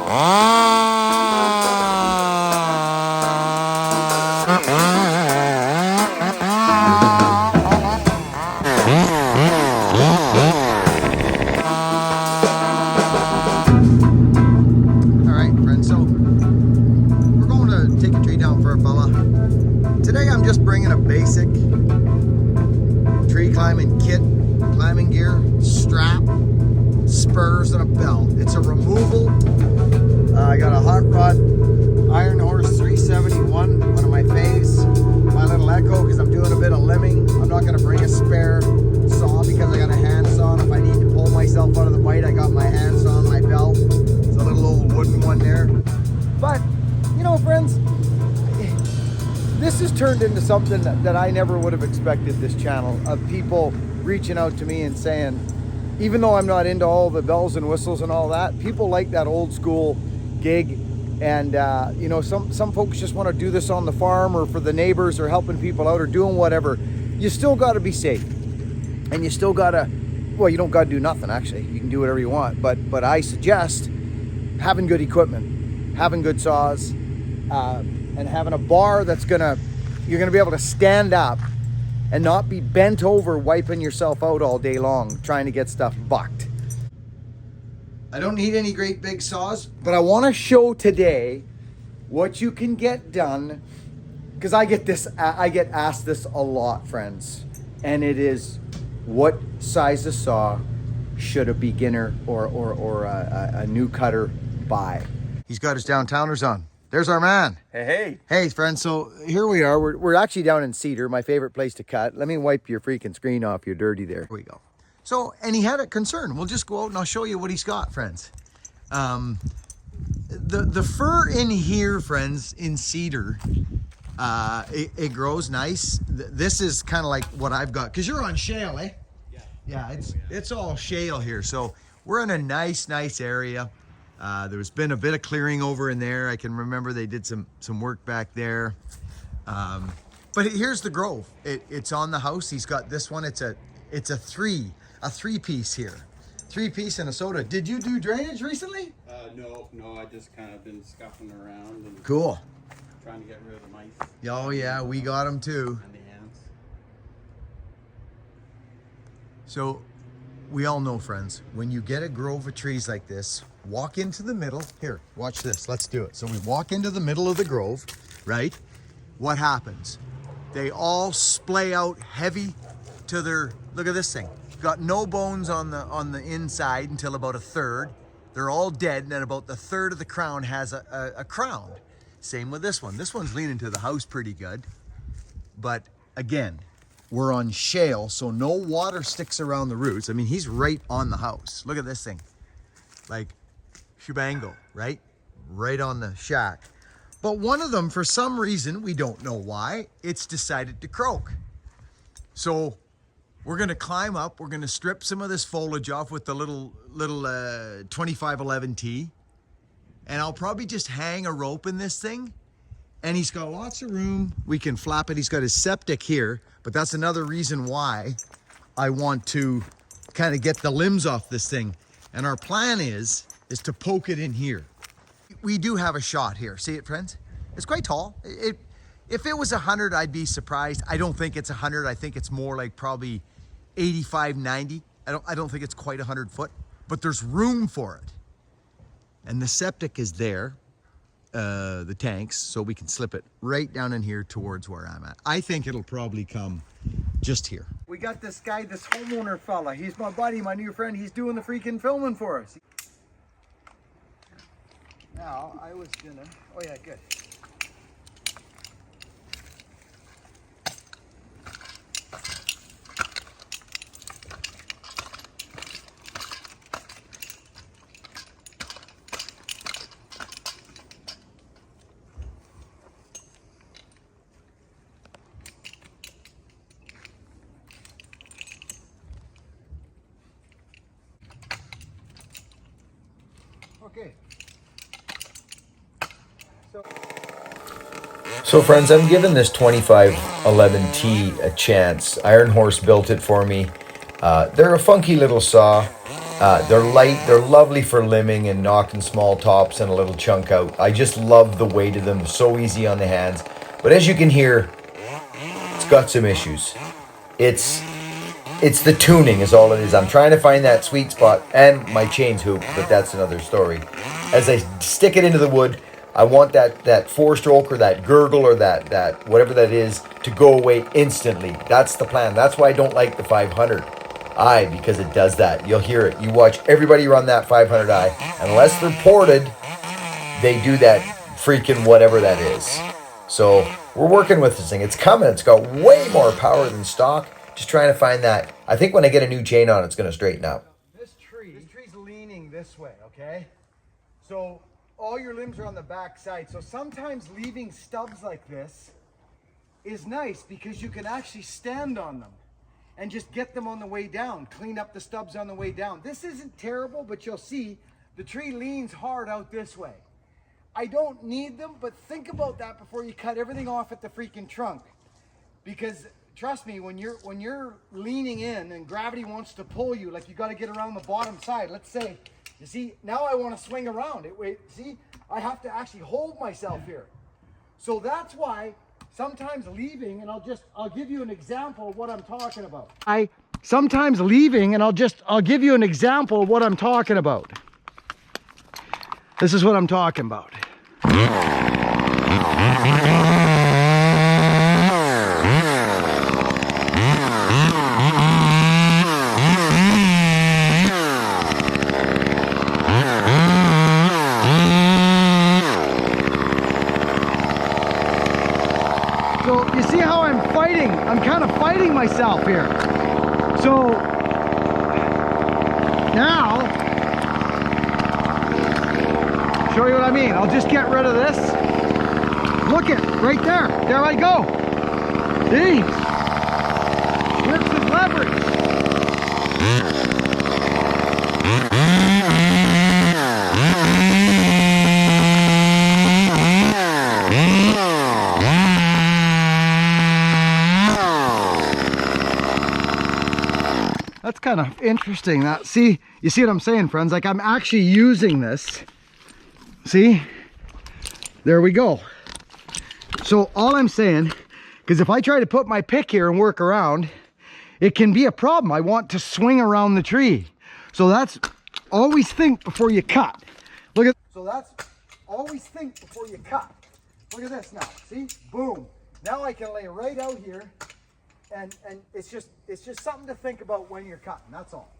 Today I'm just bringing a basic tree climbing kit, climbing gear, strap, spurs, and a belt. It's a removal. I got a Hot Rod Iron Horse 371, one of my faves. My little Echo, because I'm doing a bit of limbing. I'm not going to bring a spare saw because I got a hand saw. And if I need to pull myself out of the bite, I got my hand saw on my belt. It's a little old wooden one there. But, you know, friends, this has turned into something that I never would have expected, this channel, of people reaching out to me and saying, even though I'm not into all the bells and whistles and all that, people like that old school gig. And, you know, some folks just want to do this on the farm or for the neighbors or helping people out or doing whatever. You still got to be safe. And you still got to, well, you don't got to do nothing, actually. You can do whatever you want. But I suggest having good equipment, having good saws, and having a bar that's you're gonna be able to stand up and not be bent over wiping yourself out all day long trying to get stuff bucked. I don't need any great big saws, but I want to show today what you can get done, because I get asked this a lot, friends, and it is, what size of saw should a beginner or a new cutter buy? He's got his downtowners on. There's our man. Hey. Hey, friends. So here we are. We're actually down in Cedar, my favorite place to cut. Let me wipe your freaking screen off. You're dirty there. Here we go. So, and he had a concern. We'll just go out and I'll show you what he's got, friends. The fir in here, friends, in Cedar, it grows nice. This is kind of like what I've got, because you're on shale, eh? Yeah, it's all shale here. So we're in a nice area. There's been a bit of clearing over in there. I can remember they did some work back there. But here's the grove. It's on the house. He's got this one. It's a three piece here. 3-piece and a soda. Did you do drainage recently? No, I just kind of been scuffing around and cool. Trying to get rid of the mice. Oh yeah, we got them too. And the ants. So we all know, friends, when you get a grove of trees like this, walk into the middle. Here, watch this. Let's do it. So we walk into the middle of the grove, right? What happens? They all splay out heavy to their, look at this thing. Got no bones on the inside until about a third. They're all dead, and then about the third of the crown has a crown. Same with this one. This one's leaning to the house pretty good. But again, we're on shale, so no water sticks around the roots. I mean, he's right on the house. Look at this thing. Like, shebango, right? Right on the shack. But one of them, for some reason, we don't know why, it's decided to croak. So we're gonna climb up, we're gonna strip some of this foliage off with the little 2511T, and I'll probably just hang a rope in this thing, and he's got lots of room. We can flap it. He's got his septic here, but that's another reason why I want to kind of get the limbs off this thing. And our plan is to poke it in here. We do have a shot here. See it, friends? It's quite tall. If it was 100, I'd be surprised. I don't think it's 100. I think it's more like probably 85, 90. I don't think it's quite 100 foot, but there's room for it. And the septic is there, the tanks, so we can slip it right down in here towards where I'm at. I think it'll probably come just here. We got this guy, this homeowner fella. He's my buddy, my new friend. He's doing the freaking filming for us. Now, I was gonna, oh yeah, good. Okay. So friends, I'm giving this 2511T a chance. Iron Horse built it for me. They're a funky little saw. They're light, they're lovely for limbing and knocking small tops and a little chunk out. I just love the weight of them, they're so easy on the hands. But as you can hear, it's got some issues. It's the tuning is all it is. I'm trying to find that sweet spot, and my chain's hooped, but that's another story. As I stick it into the wood, I want that four-stroke or that gurgle or that whatever that is to go away instantly. That's the plan. That's why I don't like the 500i, because it does that. You'll hear it. You watch everybody run that 500i. Unless they're ported, they do that freaking whatever that is. So we're working with this thing. It's coming. It's got way more power than stock. Just trying to find that. I think when I get a new chain on, it's going to straighten up. This tree's leaning this way, okay? So all your limbs are on the back side. So sometimes leaving stubs like this is nice because you can actually stand on them and just get them on the way down. Clean up the stubs on the way down. This isn't terrible, but you'll see the tree leans hard out this way. I don't need them, but think about that before you cut everything off at the freaking trunk. Because trust me, when you're leaning in and gravity wants to pull you, like you got to get around the bottom side. Let's say, you see, now I want to swing around it. Wait, see, I have to actually hold myself here. So that's why sometimes leaving, and I'll give you an example of what I'm talking about. Sometimes leaving, and I'll give you an example of what I'm talking about. This is what I'm talking about. So you see how I'm fighting? I'm kind of fighting myself here. So now, show you what I mean. I'll just get rid of this. Look it, right there. There I go. See? Flips and leverage. That's kind of interesting. That, see, you see what I'm saying, friends? Like I'm actually using this. See? There we go. So all I'm saying, because if I try to put my pick here and work around, it can be a problem. I want to swing around the tree. So that's, always think before you cut. Look at, so that's, always think before you cut. Look at this now, see? Boom. Now I can lay right out here, and it's just something to think about when you're cutting, that's all.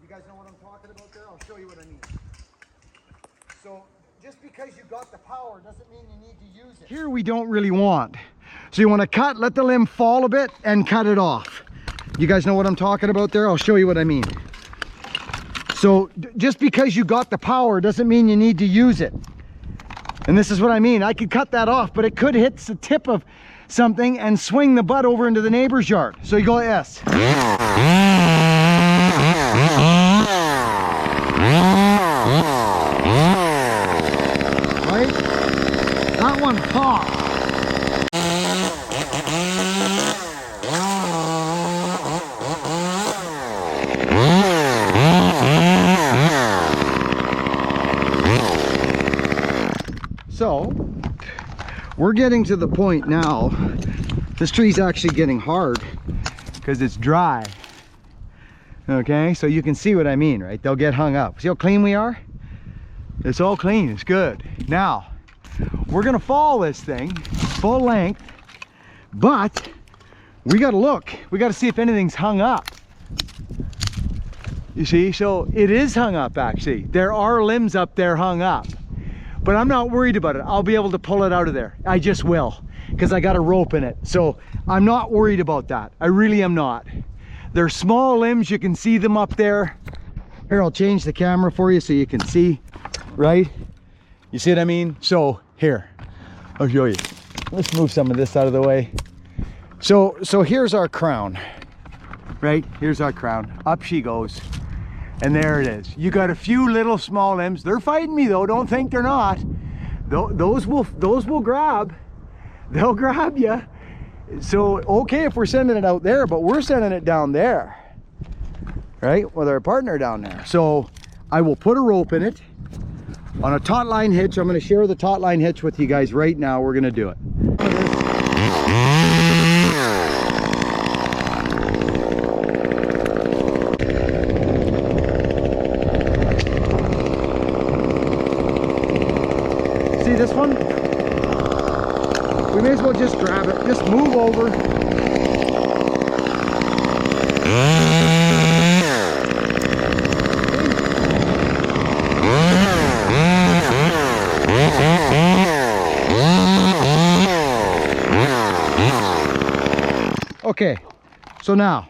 You guys know what I'm talking about there? I'll show you what I mean. So just because you got the power doesn't mean you need to use it. Here we don't really want. So you want to cut, let the limb fall a bit and cut it off. You guys know what I'm talking about there? I'll show you what I mean. So just because you got the power doesn't mean you need to use it. And this is what I mean. I could cut that off, but it could hit the tip of something and swing the butt over into the neighbor's yard. So you go S. Right? That one popped. So, we're getting to the point now, this tree's actually getting hard because it's dry. Okay, so you can see what I mean, right? They'll get hung up. See how clean we are? It's all clean, it's good. Now, we're gonna fall this thing full length, but we gotta look. We gotta see if anything's hung up. You see, so it is hung up actually. There are limbs up there hung up, but I'm not worried about it. I'll be able to pull it out of there. I just will, because I got a rope in it. So I'm not worried about that. I really am not. They're small limbs, you can see them up there. Here, I'll change the camera for you so you can see, right? You see what I mean? So here, I'll show you. Let's move some of this out of the way. So here's our crown, right? Here's our crown. Up she goes. And there it is. You got a few little small limbs. They're fighting me though. Don't think they're not. Those will grab. they'll grab you. So, okay if we're sending it out there, but we're sending it down there, right? With our partner down there. So I will put a rope in it on a taut line hitch. I'm going to share the taut line hitch with you guys right now. We're going to do it. See this one? We may as well just grab it. Just move over. Okay, so now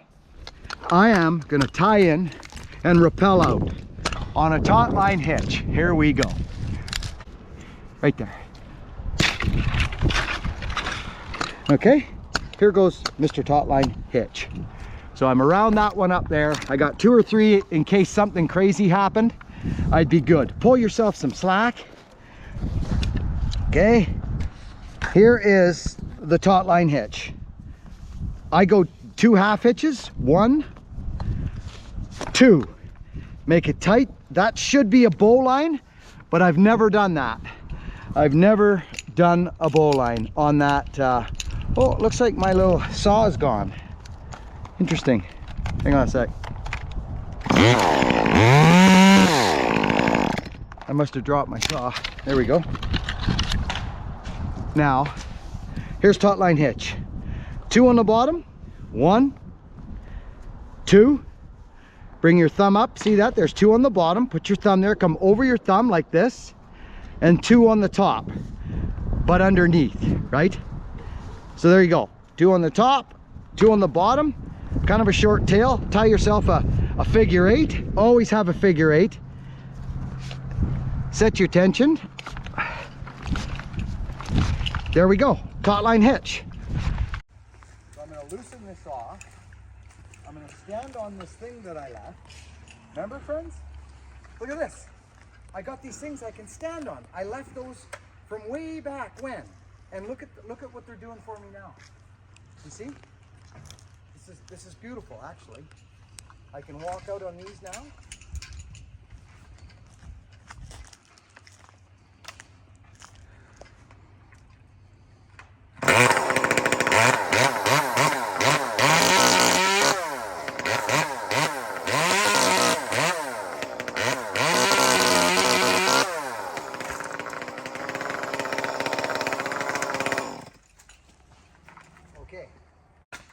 I am going to tie in and rappel out on a taut line hitch. Here we go. Right there. Okay, here goes Mr. Taut Line hitch. So I'm around that one up there. I got 2 or 3 in case something crazy happened. I'd be good. Pull yourself some slack. Okay, here is the taut line hitch. I go 2 half hitches, 1, 2. Make it tight. That should be a bowline, but I've never done that. I've never done a bowline on that. Oh, it looks like my little saw is gone. Interesting. Hang on a sec. I must have dropped my saw. There we go. Now, here's taut line hitch. 2 on the bottom. 1, 2. Bring your thumb up. See that? There's 2 on the bottom. Put your thumb there. Come over your thumb like this. And 2 on the top, but underneath, right? So there you go. 2 on the top, 2 on the bottom. Kind of a short tail. Tie yourself a figure 8. Always have a figure 8. Set your tension. There we go. Taut line hitch. So I'm going to loosen this off. I'm going to stand on this thing that I left. Remember, friends? Look at this. I got these things I can stand on. I left those from way back when. And look at what they're doing for me now. You see? This is beautiful, actually. I can walk out on these now.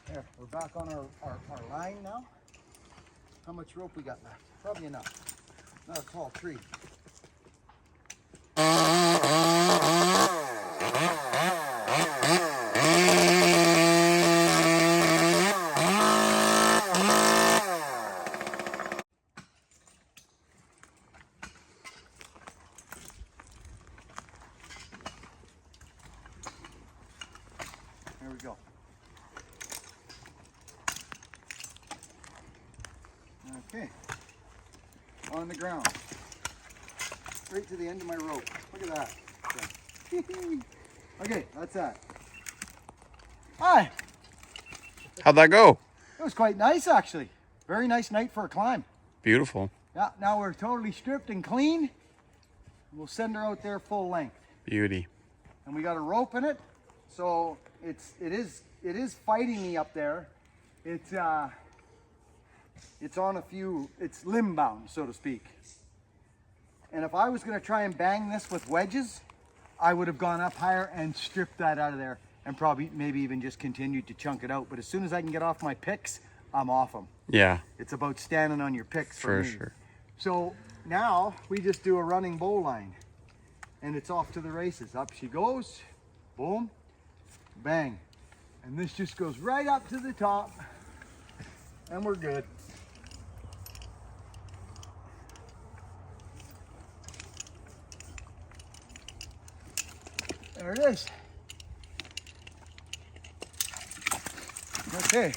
There, we're back on our line now. How much rope we got left? Probably enough. Not a tall tree. There we go. Okay, on the ground, straight to the end of my rope. Look at that. Okay, that's that. Hi. How'd that go? It was quite nice, actually. Very nice night for a climb. Beautiful. Yeah, now we're totally stripped and clean. We'll send her out there full length. Beauty. And we got a rope in it, so it is fighting me up there. It's on a few, it's limb bound, so to speak. And if I was going to try and bang this with wedges, I would have gone up higher and stripped that out of there and probably maybe even just continued to chunk it out. But as soon as I can get off my picks, I'm off them. Yeah. It's about standing on your picks for me. sure. So now we just do a running bow line and it's off to the races. Up she goes, boom, bang. And this just goes right up to the top and we're good. There it is. Okay,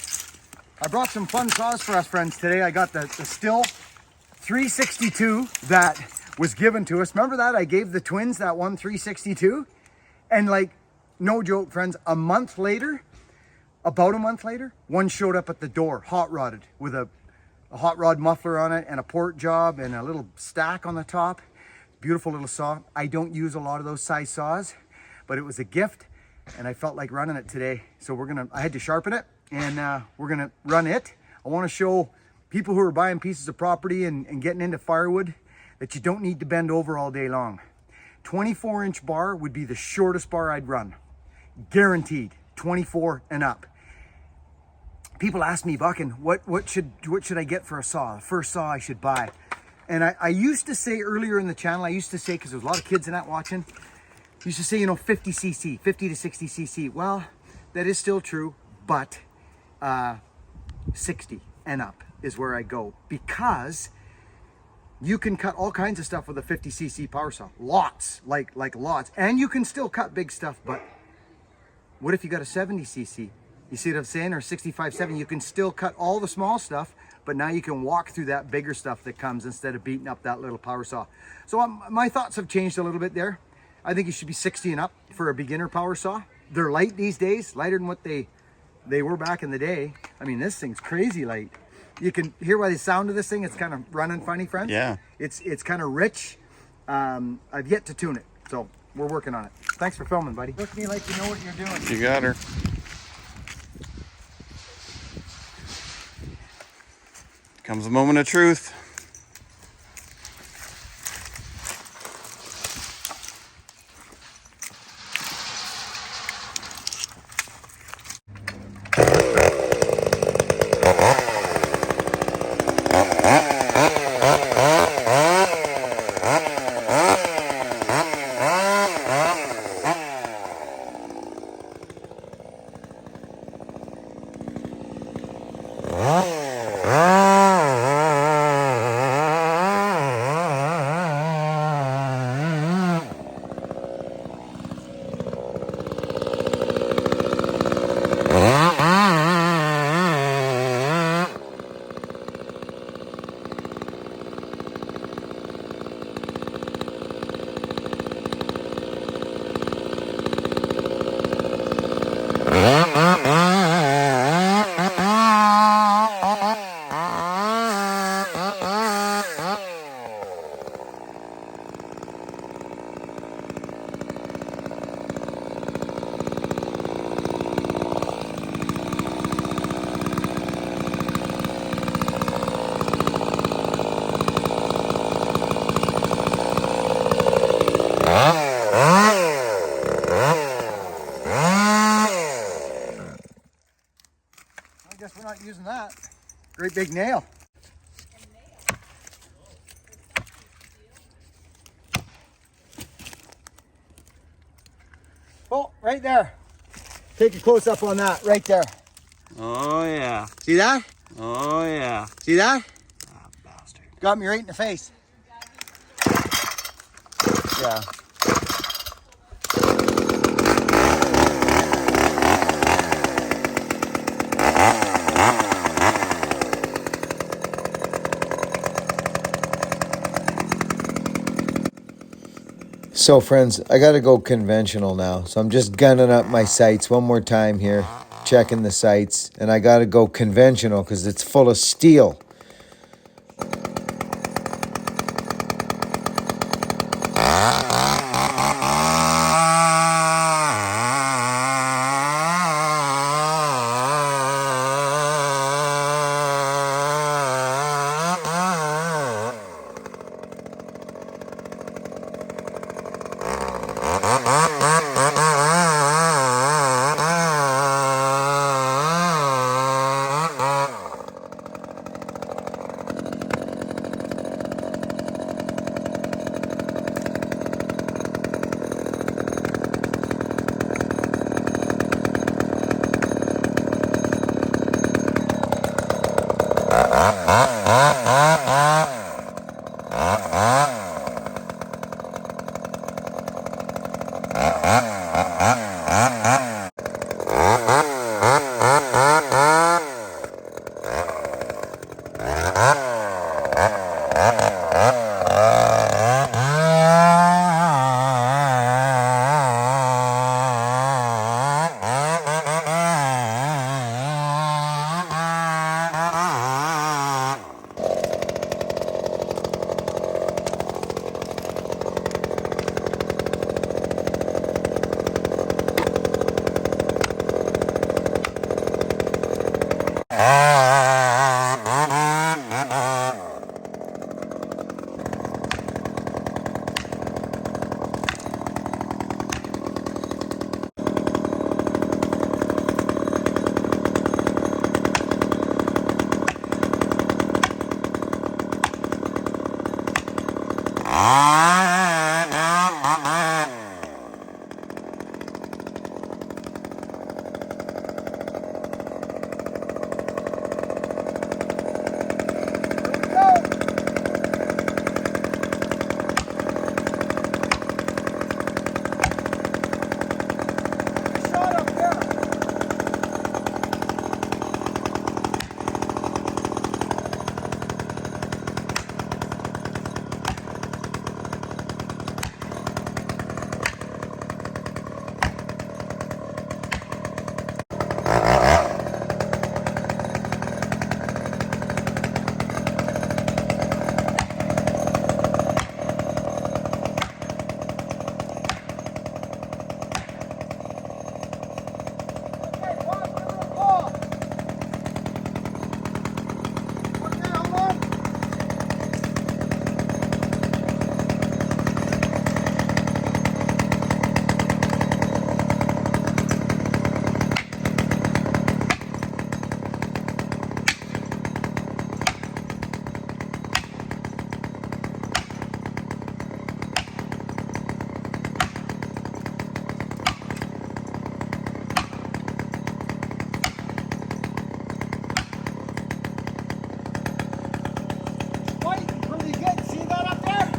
I brought some fun saws for us friends today. I got the Stihl 362 that was given to us. Remember that? I gave the twins that one 362? And like no joke, friends, about a month later, one showed up at the door, hot rodded, with a hot rod muffler on it and a port job and a little stack on the top. Beautiful little saw. I don't use a lot of those size saws, but it was a gift and I felt like running it today. So I had to sharpen it, and we're gonna run it. I wanna show people who are buying pieces of property and getting into firewood that you don't need to bend over all day long. 24-inch bar would be the shortest bar I'd run. Guaranteed, 24 and up. People ask me, Buchan, what should I get for a saw? The first saw I should buy. And I used to say earlier in the channel, because there's a lot of kids in that watching, used to say, 50 cc, 50 to 60 cc. Well, that is still true, but 60 and up is where I go, because you can cut all kinds of stuff with a 50 cc power saw. Lots, like lots. And you can still cut big stuff, but what if you got a 70 cc? You see what I'm saying? Or 65-70, you can still cut all the small stuff, but now you can walk through that bigger stuff that comes instead of beating up that little power saw. So my thoughts have changed a little bit there. I think you should be 60 and up for a beginner power saw. They're light these days, lighter than what they were back in the day. I mean, this thing's crazy light. You can hear by the sound of this thing, it's kind of running funny, friends. Yeah. It's kind of rich. I've yet to tune it, so we're working on it. Thanks for filming, buddy. Look at me like you know what you're doing. You got her. Comes a moment of truth. I guess we're not using that. Great big nail. Oh, right there. Take a close up on that, right there. Oh yeah. See that? Oh yeah. See that? Ah, bastard. Got me right in the face. Yeah. So friends, I gotta go conventional now. So I'm just gunning up my sights one more time here, checking the sights, and I gotta go conventional because it's full of steel.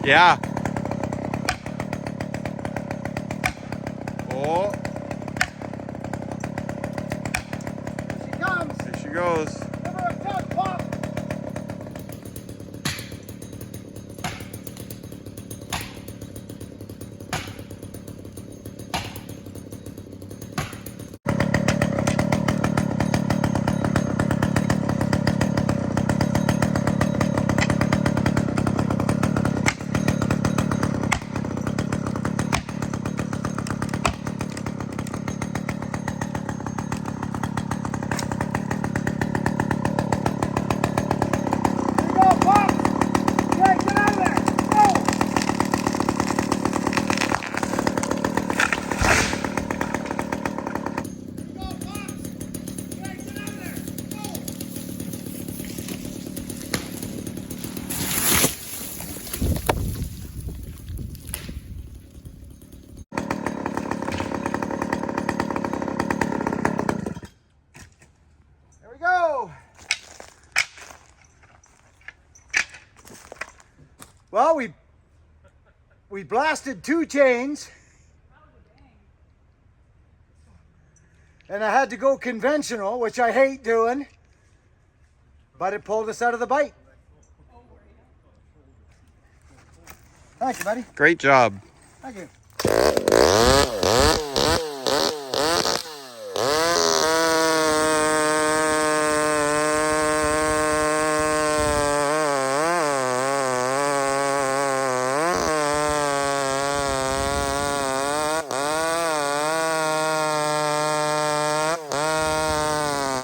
Yeah. Oh, She comes. there she goes. Give her a tug, pop. Well, we blasted 2 chains, and I had to go conventional, which I hate doing, but it pulled us out of the bite. Thank you, buddy. Great job. Thank you.